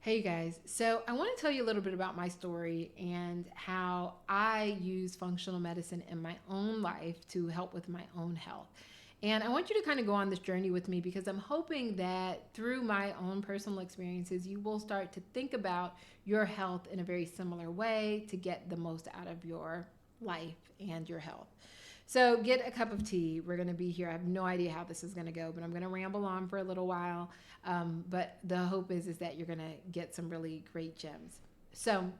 Hey you guys, so I want to tell you a little bit about my story and how I use functional medicine in my own life to help with my own health. And I want you to kind of go on this journey with me because I'm hoping that through my own personal experiences, you will start to think about your health in a very similar way to get the most out of your life and your health. So get a cup of tea. We're going to be here. I have no idea how this is going to go, but I'm going to ramble on for a little while. But the hope is that you're going to get some really great gems. So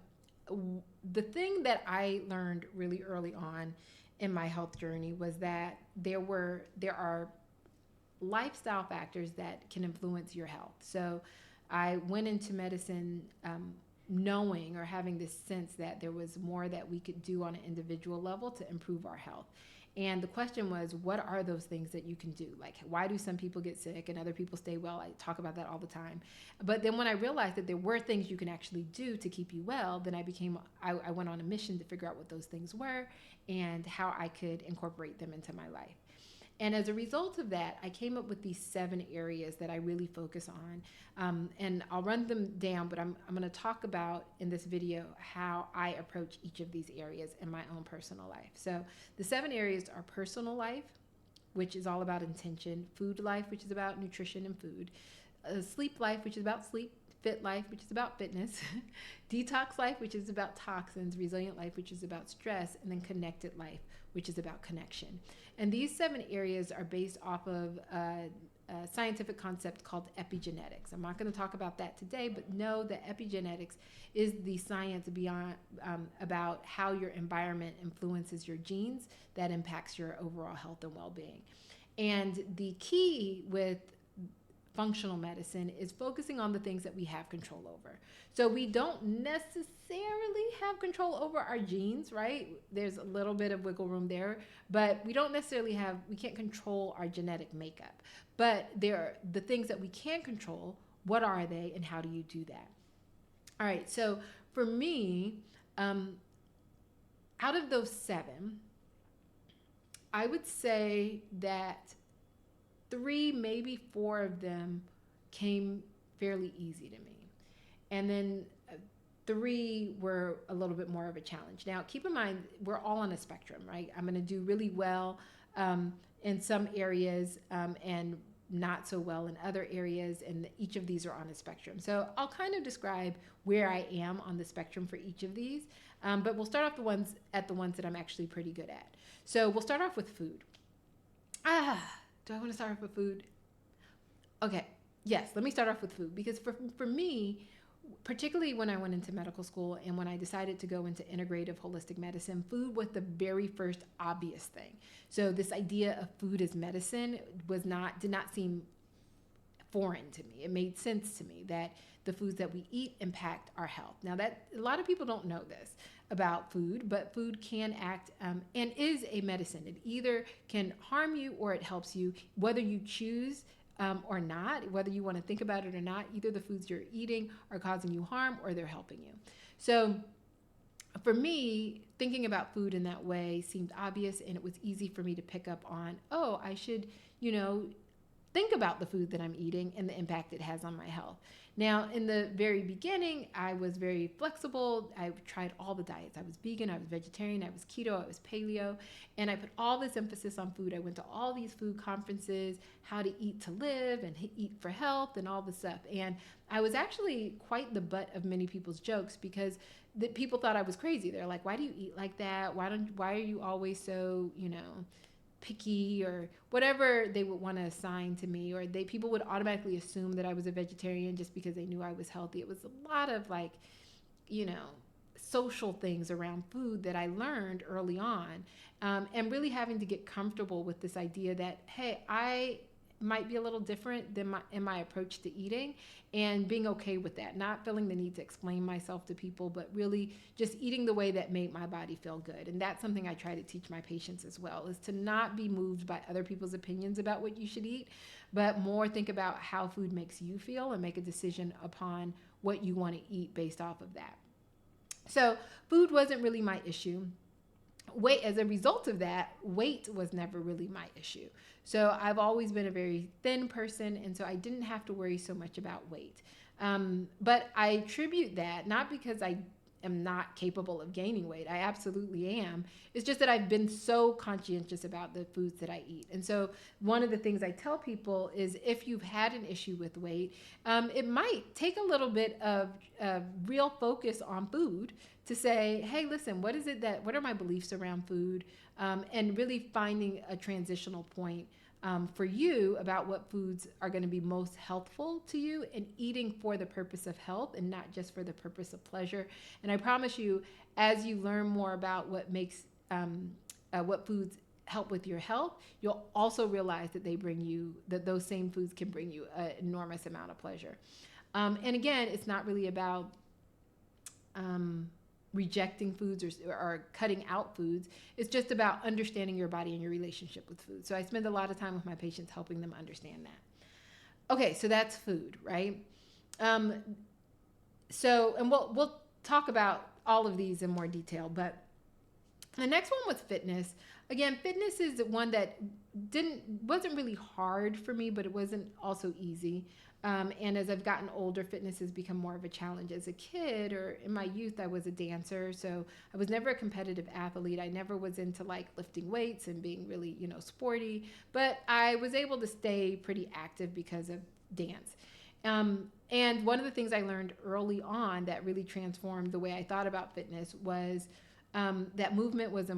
the thing that I learned really early on in my health journey was that there are lifestyle factors that can influence your health. So I went into medicine knowing or having this sense that there was more that we could do on an individual level to improve our health. And the question was, what are those things that you can do? Like, why do some people get sick and other people stay well? I talk about that all the time. But then when I realized that there were things you can actually do to keep you well, then I went on a mission to figure out what those things were and how I could incorporate them into my life. And as a result of that, I came up with these 7 areas that I really focus on. And I'll run them down, but I'm going to talk about in this video how I approach each of these areas in my own personal life. So the 7 areas are personal life, which is all about intention, food life, which is about nutrition and food, sleep life, which is about sleep, fit life, which is about fitness, detox life, which is about toxins, resilient life, which is about stress, and then connected life, which is about connection. And these 7 areas are based off of a scientific concept called epigenetics. I'm not going to talk about that today, but know that epigenetics is the science beyond about how your environment influences your genes that impacts your overall health and well-being. And the key with functional medicine is focusing on the things that we have control over. So we don't necessarily have control over our genes, right? There's a little bit of wiggle room there, but we can't control our genetic makeup. But there are the things that we can control. What are they and how do you do that? All right, so for me, um, out of those 7, I would say that 3, maybe 4 of them came fairly easy to me. And then 3 were a little bit more of a challenge. Now, keep in mind, we're all on a spectrum, right? I'm going to do really well in some areas and not so well in other areas, and each of these are on a spectrum. So I'll kind of describe where I am on the spectrum for each of these, but we'll start off the ones that I'm actually pretty good at. So we'll start off with food. Do I want to start off with food? Okay, yes, let me start off with food because for me, particularly when I went into medical school and when I decided to go into integrative holistic medicine, food was the very first obvious thing. So this idea of food as medicine did not seem foreign to me. It made sense to me that the foods that we eat impact our health. Now that a lot of people don't know this about food, but food can act and is a medicine. It either can harm you or it helps you, whether you choose or not, whether you want to think about it or not. Either the foods you're eating are causing you harm or they're helping you. So for me, thinking about food in that way seemed obvious, and it was easy for me to pick up on, oh, I should, think about the food that I'm eating and the impact it has on my health. Now, in the very beginning, I was very flexible. I tried all the diets. I was vegan, I was vegetarian, I was keto, I was paleo, and I put all this emphasis on food. I went to all these food conferences, how to eat to live and eat for health and all this stuff. And I was actually quite the butt of many people's jokes because people thought I was crazy. They're like, "Why do you eat like that? Why are you always so, picky," or whatever they would want to assign to me, or people would automatically assume that I was a vegetarian just because they knew I was healthy. It was a lot of you know social things around food that I learned early on, and really having to get comfortable with this idea that, hey, I might be a little different than in my approach to eating, and being okay with that, not feeling the need to explain myself to people, but really just eating the way that made my body feel good. And that's something I try to teach my patients as well, is to not be moved by other people's opinions about what you should eat, but more think about how food makes you feel and make a decision upon what you want to eat based off of that. So food wasn't really my issue. weight, as a result of that, weight was never really my issue. So I've always been a very thin person, and so I didn't have to worry so much about weight. But I attribute that not because I am not capable of gaining weight. I absolutely am. It's just that I've been so conscientious about the foods that I eat. And so one of the things I tell people is, if you've had an issue with weight, it might take a little bit of real focus on food to say, hey, listen, what are my beliefs around food? And really finding a transitional point for you about what foods are going to be most healthful to you, and eating for the purpose of health and not just for the purpose of pleasure. And I promise you, as you learn more about what foods help with your health, you'll also realize that those same foods can bring you an enormous amount of pleasure. And again, it's not really about rejecting foods or cutting out foods. It's just about understanding your body and your relationship with food. So I spend a lot of time with my patients helping them understand that. Okay, so that's food, right? And we'll talk about all of these in more detail, but the next one was fitness. Again, fitness is one that wasn't really hard for me, but it wasn't also easy. And as I've gotten older, fitness has become more of a challenge. As a kid or in my youth, I was a dancer, so I was never a competitive athlete. I never was into like lifting weights and being really, sporty, but I was able to stay pretty active because of dance. And one of the things I learned early on that really transformed the way I thought about fitness was that movement was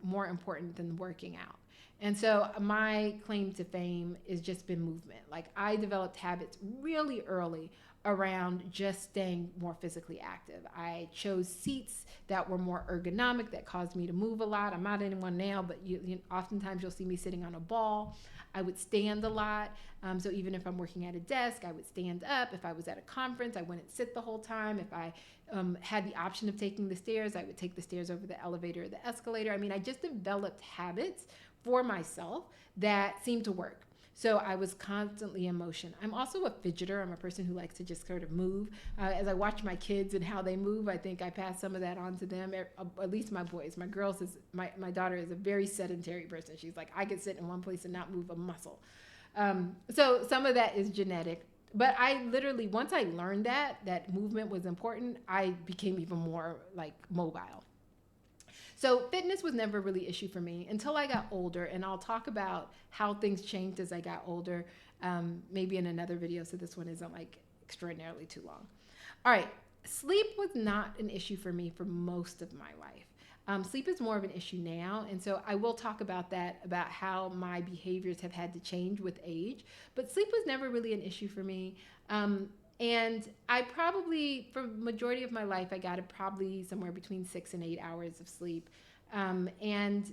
more important than working out. And so my claim to fame is just been movement. Like, I developed habits really early around just staying more physically active. I chose seats that were more ergonomic, that caused me to move a lot. I'm not in one now, but oftentimes you'll see me sitting on a ball. I would stand a lot. So even if I'm working at a desk, I would stand up. If I was at a conference, I wouldn't sit the whole time. If I had the option of taking the stairs, I would take the stairs over the elevator or the escalator. I mean, I just developed habits for myself that seemed to work. So I was constantly in motion. I'm also a fidgeter. I'm a person who likes to just sort of move. As I watch my kids and how they move, I think I pass some of that on to them, at least my boys. My daughter is a very sedentary person. She's like, I could sit in one place and not move a muscle. So some of that is genetic. But I literally, once I learned that movement was important, I became even more like mobile. So fitness was never really an issue for me until I got older, and I'll talk about how things changed as I got older, maybe in another video, so this one isn't like extraordinarily too long. All right, sleep was not an issue for me for most of my life. Sleep is more of an issue now, and so I will talk about that, about how my behaviors have had to change with age, but sleep was never really an issue for me. And I probably, for majority of my life, I got probably somewhere between 6 and 8 hours of sleep. And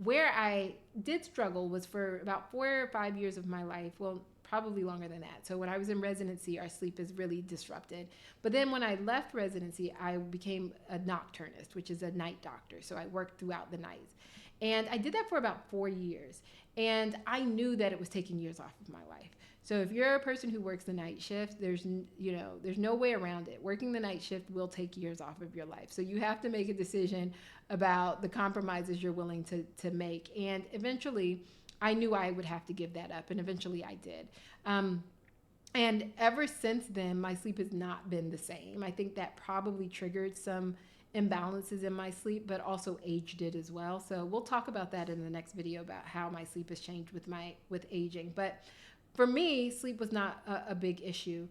where I did struggle was for about 4 or 5 years of my life. Well, probably longer than that. So when I was in residency, our sleep is really disrupted. But then when I left residency, I became a nocturnist, which is a night doctor. So I worked throughout the night. And I did that for about 4 years. And I knew that it was taking years off of my life. So if you're a person who works the night shift, there's no way around it. Working the night shift will take years off of your life. So you have to make a decision about the compromises you're willing to make. And eventually, I knew I would have to give that up, and eventually I did. And ever since then, my sleep has not been the same. I think that probably triggered some imbalances in my sleep, but also age did as well. So we'll talk about that in the next video, about how my sleep has changed with aging. But for me, sleep was not a big issue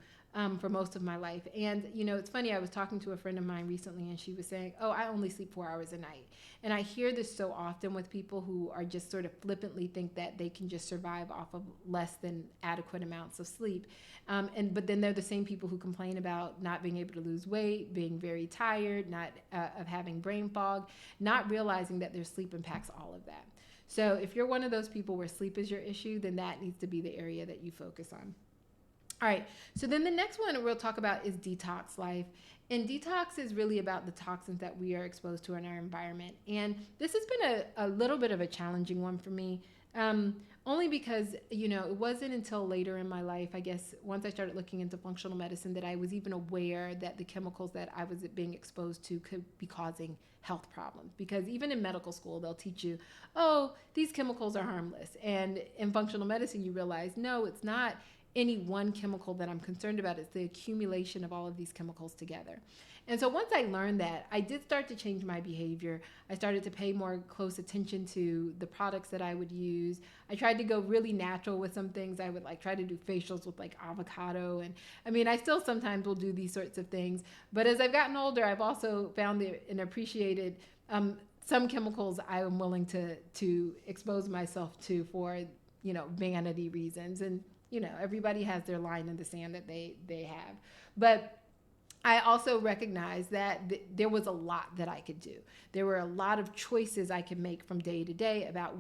for most of my life. And, it's funny, I was talking to a friend of mine recently, and she was saying, oh, I only sleep 4 hours a night. And I hear this so often with people who are just sort of flippantly think that they can just survive off of less than adequate amounts of sleep. But then they're the same people who complain about not being able to lose weight, being very tired, of having brain fog, not realizing that their sleep impacts all of that. So if you're one of those people where sleep is your issue, then that needs to be the area that you focus on. All right, so then the next one we'll talk about is detox life. And detox is really about the toxins that we are exposed to in our environment. And this has been a little bit of a challenging one for me. only because, it wasn't until later in my life, I guess, once I started looking into functional medicine, that I was even aware that the chemicals that I was being exposed to could be causing health problems. Because even in medical school, they'll teach you, oh, these chemicals are harmless. And in functional medicine, you realize, no, it's not any one chemical that I'm concerned about. It's the accumulation of all of these chemicals together. And so once I learned that, I did start to change my behavior. I started to pay more close attention to the products that I would use. I tried to go really natural with some things. I would like try to do facials with like avocado. And I mean, I still sometimes will do these sorts of things. But as I've gotten older, I've also found and appreciated some chemicals I am willing to expose myself to for, vanity reasons. And, everybody has their line in the sand that they have. But I also recognized that there was a lot that I could do. There were a lot of choices I could make from day to day about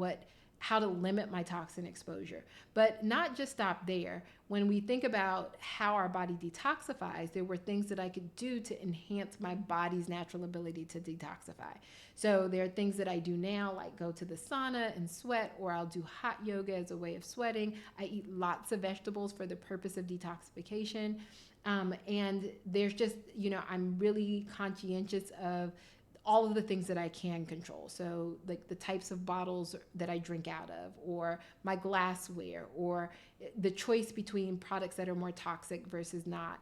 how to limit my toxin exposure. But not just stop there. When we think about how our body detoxifies, there were things that I could do to enhance my body's natural ability to detoxify. So there are things that I do now, like go to the sauna and sweat, or I'll do hot yoga as a way of sweating. I eat lots of vegetables for the purpose of detoxification. And there's just, I'm really conscientious of all of the things that I can control. So like the types of bottles that I drink out of, or my glassware, or the choice between products that are more toxic versus not,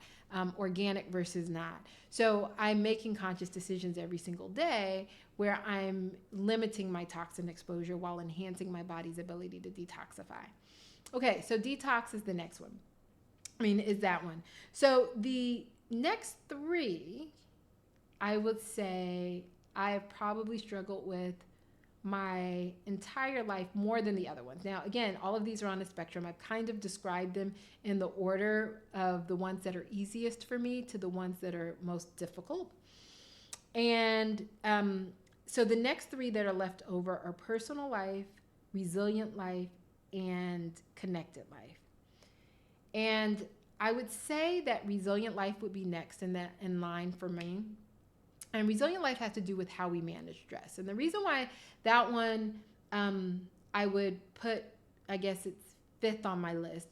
organic versus not. So I'm making conscious decisions every single day where I'm limiting my toxin exposure while enhancing my body's ability to detoxify. Okay, so detox is the next one. Is that one. So the next three, I would say I have probably struggled with my entire life more than the other ones. Now, again, all of these are on a spectrum. I've kind of described them in the order of the ones that are easiest for me to the ones that are most difficult. And so the next three that are left over are personal life, resilient life, and connected life. And I would say that resilient life would be next in line for me. And resilient life has to do with how we manage stress. And the reason why that one I would put, I guess it's fifth on my list,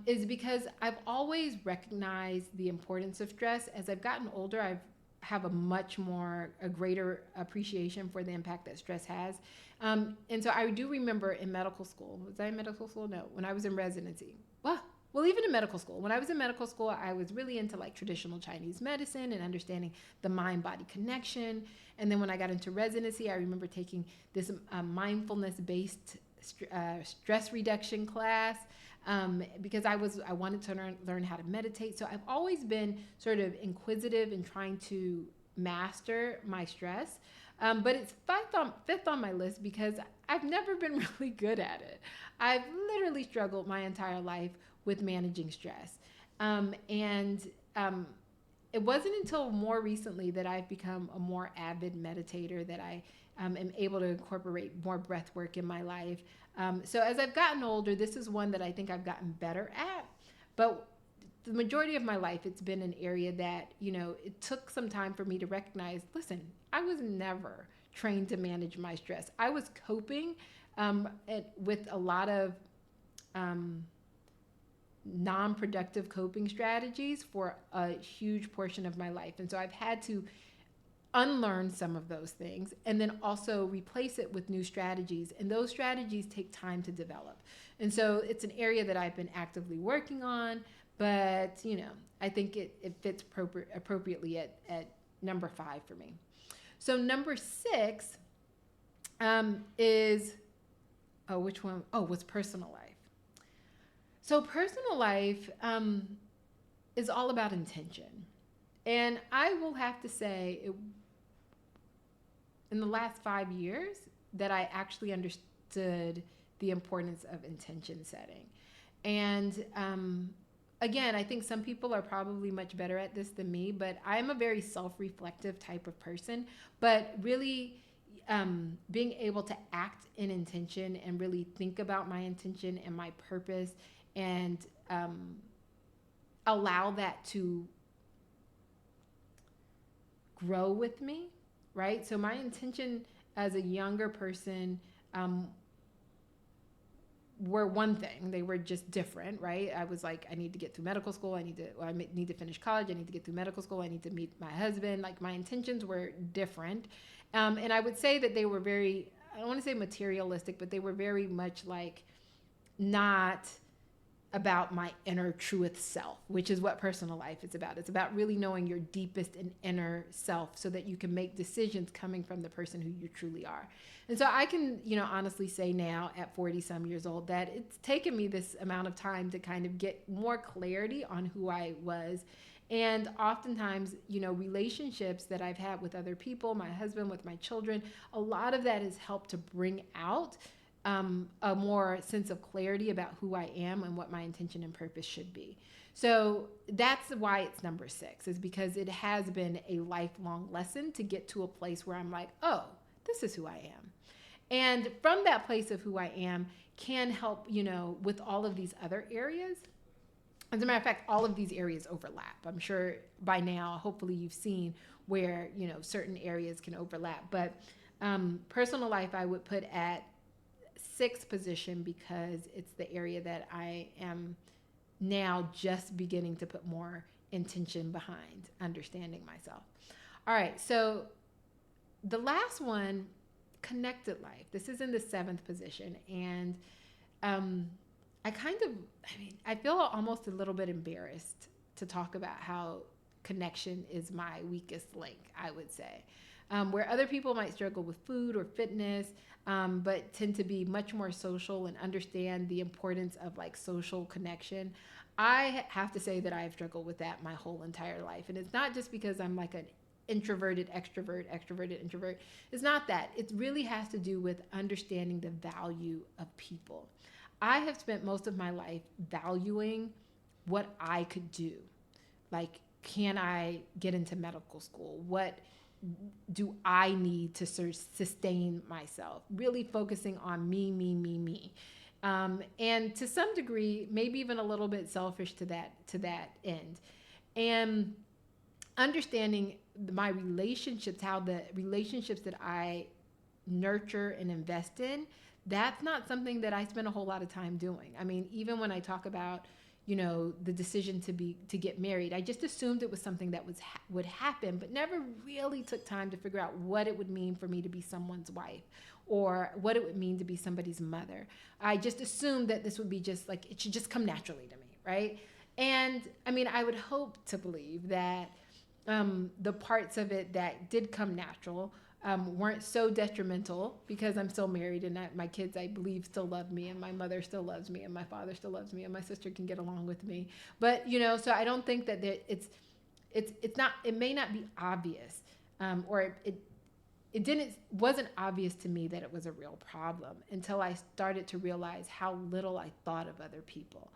is because I've always recognized the importance of stress. As I've gotten older, I've have a greater appreciation for the impact that stress has. And so I do remember in medical school, was I in medical school? No, when I was in residency. Well, even in medical school. When I was in medical school, I was really into like traditional Chinese medicine and understanding the mind-body connection. And then when I got into residency, I remember taking this mindfulness-based stress reduction class because I wanted to learn how to meditate. So I've always been sort of inquisitive in trying to master my stress. But it's fifth on my list because I've never been really good at it. I've literally struggled my entire life with managing stress. It wasn't until more recently that I've become a more avid meditator, that I am able to incorporate more breath work in my life. So as I've gotten older, this is one that I think I've gotten better at. But the majority of my life, it's been an area that, it took some time for me to recognize, listen, I was never trained to manage my stress. I was coping with a lot of non-productive coping strategies for a huge portion of my life. And so I've had to unlearn some of those things and then also replace it with new strategies. And those strategies take time to develop. And so it's an area that I've been actively working on, but I think it fits appropriately at number 5 for me. So number 6 is, which one? Was personal life. So personal life is all about intention. And I will have to say, in the last 5 years, that I actually understood the importance of intention setting. And again, I think some people are probably much better at this than me, but I'm a very self-reflective type of person. But really being able to act in intention and really think about my intention and my purpose and allow that to grow with me, right? So my intention as a younger person were one thing. They were just different, right? I was like, I need to get through medical school. I need to finish college. I need to get through medical school. I need to meet my husband. Like my intentions were different. And I would say that they were very, I don't want to say materialistic, but they were very much like not about my inner truest self, which is what personal life is about. It's about really knowing your deepest and inner self so that you can make decisions coming from the person who you truly are. And so I can, honestly say now at 40 some years old that it's taken me this amount of time to kind of get more clarity on who I was. And oftentimes, relationships that I've had with other people, my husband, with my children, a lot of that has helped to bring out a more sense of clarity about who I am and what my intention and purpose should be. So that's why it's number 6, is because it has been a lifelong lesson to get to a place where I'm like, oh, this is who I am. And from that place of who I am can help, with all of these other areas. As a matter of fact, all of these areas overlap. I'm sure by now, hopefully you've seen where, certain areas can overlap. But personal life, I would put at 6th position because it's the area that I am now just beginning to put more intention behind understanding myself. All right, so the last one, connected life. This is in the 7th position. And I feel almost a little bit embarrassed to talk about how connection is my weakest link, I would say. Where other people might struggle with food or fitness, but tend to be much more social and understand the importance of like social connection. I have to say that I've struggled with that my whole entire life. And it's not just because I'm like an introverted extrovert, extroverted introvert. It's not that. It really has to do with understanding the value of people. I have spent most of my life valuing what I could do. Like, can I get into medical school? What do I need to sustain myself? Really focusing on me, me, me, me. And to some degree, maybe even a little bit selfish to that end. And understanding my relationships, how the relationships that I nurture and invest in, that's not something that I spend a whole lot of time doing. I mean, even when I talk about, the decision to get married, I just assumed it was something that would happen, but never really took time to figure out what it would mean for me to be someone's wife or what it would mean to be somebody's mother. I just assumed that this would be just like, it should just come naturally to me, right? And I mean, I would hope to believe that the parts of it that did come natural weren't so detrimental, because I'm still married and my kids, I believe, still love me, and my mother still loves me, and my father still loves me, and my sister can get along with me. But so I don't think that it's not, it may not be obvious, or it wasn't obvious to me that it was a real problem until I started to realize how little I thought of other people.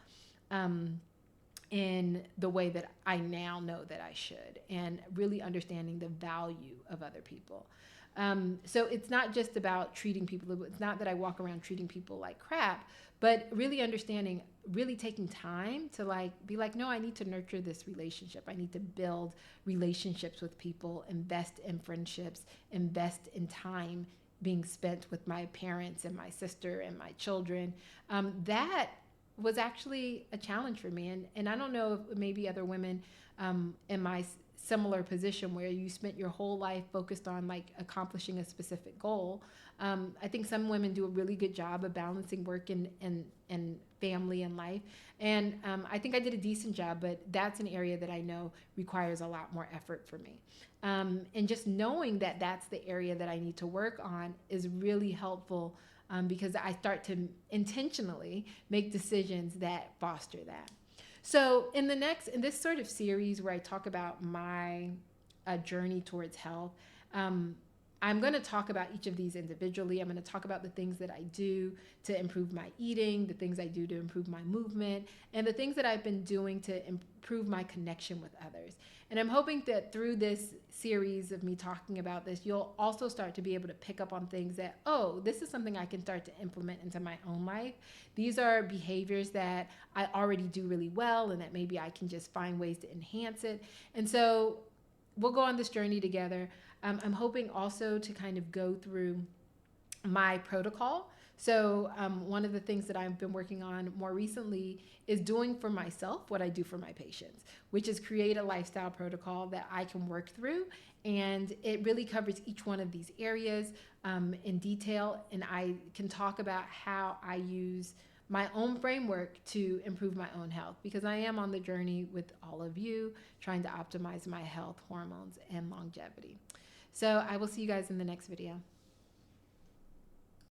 In the way that I now know that I should, and really understanding the value of other people. So it's not just about treating people. It's not that I walk around treating people like crap, but really understanding, really taking time to be like, no, I need to nurture this relationship. I need to build relationships with people, invest in friendships, invest in time being spent with my parents and my sister and my children. That was actually a challenge for me. And I don't know if maybe other women in my similar position where you spent your whole life focused on like accomplishing a specific goal. I think some women do a really good job of balancing work and family and life. And I think I did a decent job, but that's an area that I know requires a lot more effort for me. And just knowing that that's the area that I need to work on is really helpful, because I start to intentionally make decisions that foster that. So in this sort of series where I talk about my journey towards health, I'm going to talk about each of these individually. I'm going to talk about the things that I do to improve my eating, the things I do to improve my movement, and the things that I've been doing to improve my connection with others. And I'm hoping that through this series of me talking about this, you'll also start to be able to pick up on things that, oh, this is something I can start to implement into my own life. These are behaviors that I already do really well, and that maybe I can just find ways to enhance it. And so we'll go on this journey together. I'm hoping also to kind of go through my protocol So, one of the things that I've been working on more recently is doing for myself what I do for my patients, which is create a lifestyle protocol that I can work through. And it really covers each one of these areas in detail. And I can talk about how I use my own framework to improve my own health, because I am on the journey with all of you trying to optimize my health, hormones, and longevity. So I will see you guys in the next video.